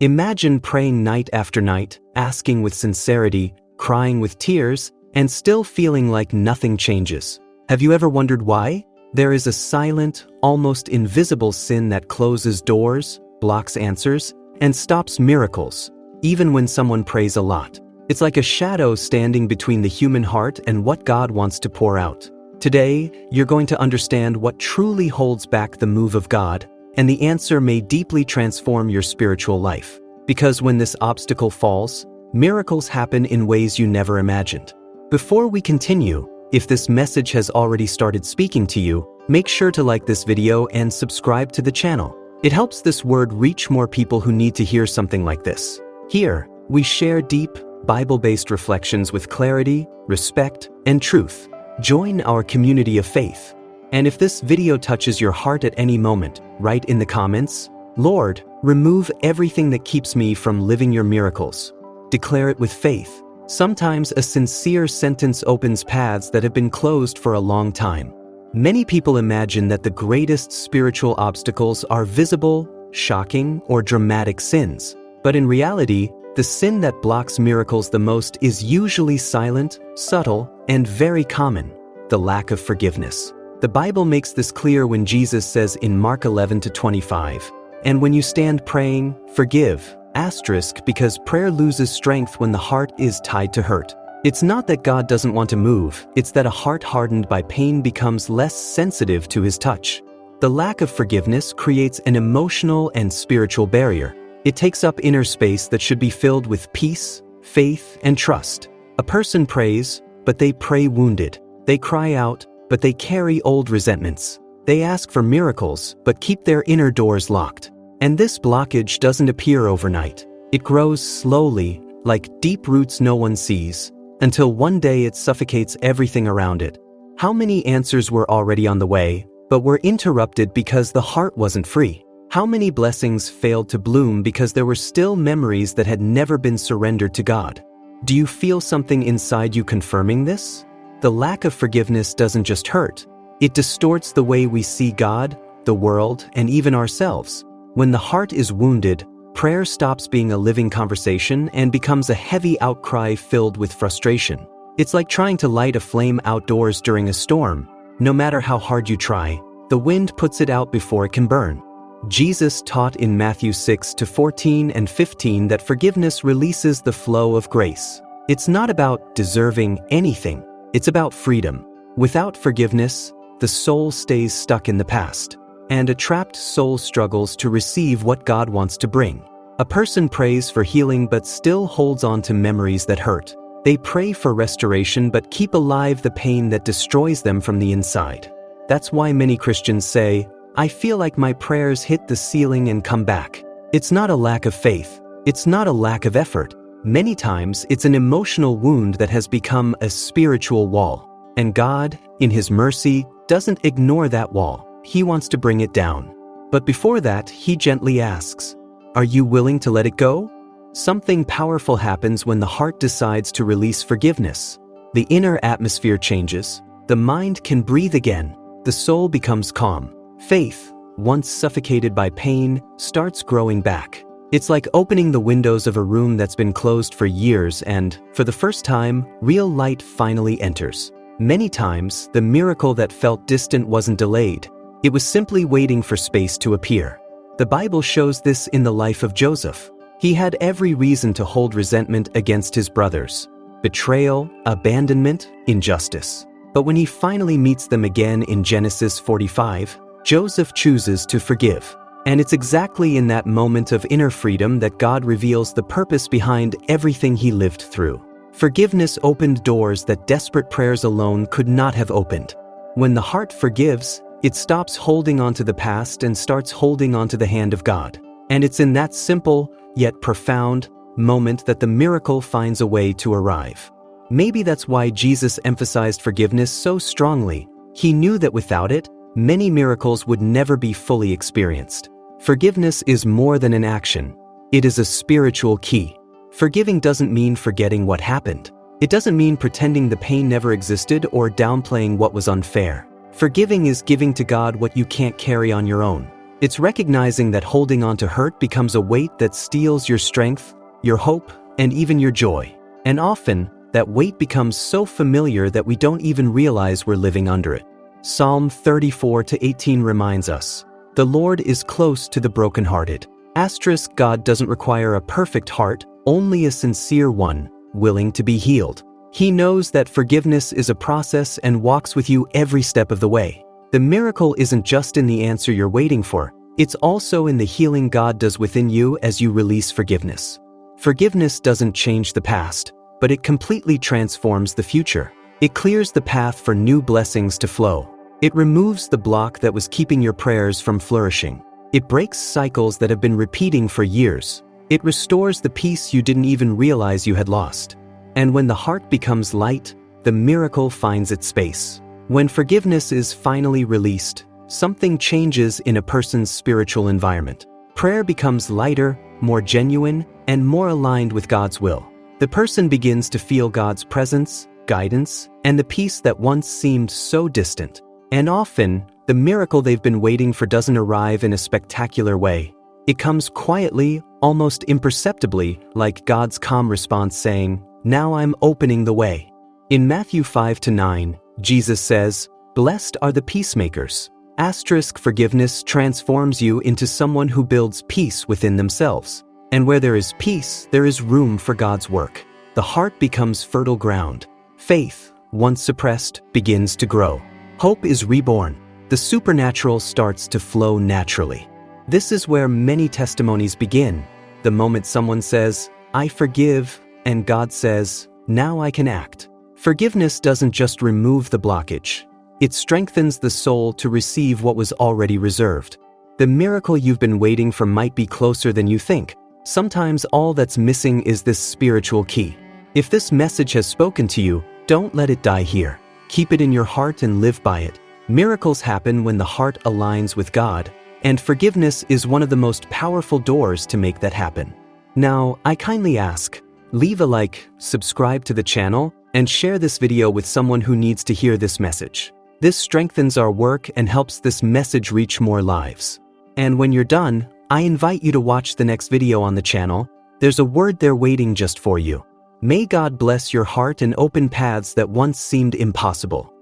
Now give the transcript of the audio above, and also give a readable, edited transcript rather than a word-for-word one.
Imagine praying night after night, asking with sincerity, crying with tears, and still feeling like nothing changes. Have you ever wondered why? There is a silent, almost invisible sin that closes doors, blocks answers, and stops miracles, even when someone prays a lot. It's like a shadow standing between the human heart and what God wants to pour out. Today, you're going to understand what truly holds back the move of God, and the answer may deeply transform your spiritual life. Because when this obstacle falls, miracles happen in ways you never imagined. Before we continue, if this message has already started speaking to you, make sure to like this video and subscribe to the channel. It helps this word reach more people who need to hear something like this. Here, we share deep, Bible-based reflections with clarity, respect, and truth. Join our community of faith. And if this video touches your heart at any moment, write in the comments, "Lord, remove everything that keeps me from living your miracles." Declare it with faith. Sometimes a sincere sentence opens paths that have been closed for a long time. Many people imagine that the greatest spiritual obstacles are visible, shocking, or dramatic sins. But in reality, the sin that blocks miracles the most is usually silent, subtle, and very common: the lack of forgiveness. The Bible makes this clear when Jesus says in Mark 11-25, "And when you stand praying, forgive, because prayer loses strength when the heart is tied to hurt." It's not that God doesn't want to move, it's that a heart hardened by pain becomes less sensitive to his touch. The lack of forgiveness creates an emotional and spiritual barrier. It takes up inner space that should be filled with peace, faith, and trust. A person prays, but they pray wounded. They cry out, but they carry old resentments. They ask for miracles, but keep their inner doors locked. And this blockage doesn't appear overnight. It grows slowly, like deep roots no one sees, until one day it suffocates everything around it. How many answers were already on the way, but were interrupted because the heart wasn't free? How many blessings failed to bloom because there were still memories that had never been surrendered to God? Do you feel something inside you confirming this? The lack of forgiveness doesn't just hurt. It distorts the way we see God, the world, and even ourselves. When the heart is wounded, prayer stops being a living conversation and becomes a heavy outcry filled with frustration. It's like trying to light a flame outdoors during a storm. No matter how hard you try, the wind puts it out before it can burn. Jesus taught in Matthew 6-14 and 15 that forgiveness releases the flow of grace. It's not about deserving anything. It's about freedom. Without forgiveness, the soul stays stuck in the past, and a trapped soul struggles to receive what God wants to bring. A person prays for healing but still holds on to memories that hurt. They pray for restoration but keep alive the pain that destroys them from the inside. That's why many Christians say, "I feel like my prayers hit the ceiling and come back." It's not a lack of faith. It's not a lack of effort. Many times, it's an emotional wound that has become a spiritual wall. And God, in His mercy, doesn't ignore that wall. He wants to bring it down. But before that, He gently asks, "Are you willing to let it go?" Something powerful happens when the heart decides to release forgiveness. The inner atmosphere changes. The mind can breathe again. The soul becomes calm. Faith, once suffocated by pain, starts growing back. It's like opening the windows of a room that's been closed for years and, for the first time, real light finally enters. Many times, the miracle that felt distant wasn't delayed. It was simply waiting for space to appear. The Bible shows this in the life of Joseph. He had every reason to hold resentment against his brothers: betrayal, abandonment, injustice. But when he finally meets them again in Genesis 45, Joseph chooses to forgive. And it's exactly in that moment of inner freedom that God reveals the purpose behind everything he lived through. Forgiveness opened doors that desperate prayers alone could not have opened. When the heart forgives, it stops holding on to the past and starts holding on to the hand of God. And it's in that simple, yet profound, moment that the miracle finds a way to arrive. Maybe that's why Jesus emphasized forgiveness so strongly. He knew that without it, many miracles would never be fully experienced. Forgiveness is more than an action. It is a spiritual key. Forgiving doesn't mean forgetting what happened. It doesn't mean pretending the pain never existed or downplaying what was unfair. Forgiving is giving to God what you can't carry on your own. It's recognizing that holding on to hurt becomes a weight that steals your strength, your hope, and even your joy. And often, that weight becomes so familiar that we don't even realize we're living under it. Psalm 34:18 reminds us, "The Lord is close to the brokenhearted." God doesn't require a perfect heart, only a sincere one, willing to be healed. He knows that forgiveness is a process and walks with you every step of the way. The miracle isn't just in the answer you're waiting for, it's also in the healing God does within you as you release forgiveness. Forgiveness doesn't change the past, but it completely transforms the future. It clears the path for new blessings to flow. It removes the block that was keeping your prayers from flourishing. It breaks cycles that have been repeating for years. It restores the peace you didn't even realize you had lost. And when the heart becomes light, the miracle finds its space. When forgiveness is finally released, something changes in a person's spiritual environment. Prayer becomes lighter, more genuine, and more aligned with God's will. The person begins to feel God's presence, guidance, and the peace that once seemed so distant. And often, the miracle they've been waiting for doesn't arrive in a spectacular way. It comes quietly, almost imperceptibly, like God's calm response saying, "Now I'm opening the way." In Matthew 5-9, Jesus says, "Blessed are the peacemakers." Forgiveness transforms you into someone who builds peace within themselves. And where there is peace, there is room for God's work. The heart becomes fertile ground. Faith, once suppressed, begins to grow. Hope is reborn. The supernatural starts to flow naturally. This is where many testimonies begin. The moment someone says, "I forgive," and God says, "Now I can act." Forgiveness doesn't just remove the blockage. It strengthens the soul to receive what was already reserved. The miracle you've been waiting for might be closer than you think. Sometimes all that's missing is this spiritual key. If this message has spoken to you, don't let it die here. Keep it in your heart and live by it. Miracles happen when the heart aligns with God, and forgiveness is one of the most powerful doors to make that happen. Now, I kindly ask, leave a like, subscribe to the channel, and share this video with someone who needs to hear this message. This strengthens our work and helps this message reach more lives. And when you're done, I invite you to watch the next video on the channel. There's a word there waiting just for you. May God bless your heart and open paths that once seemed impossible.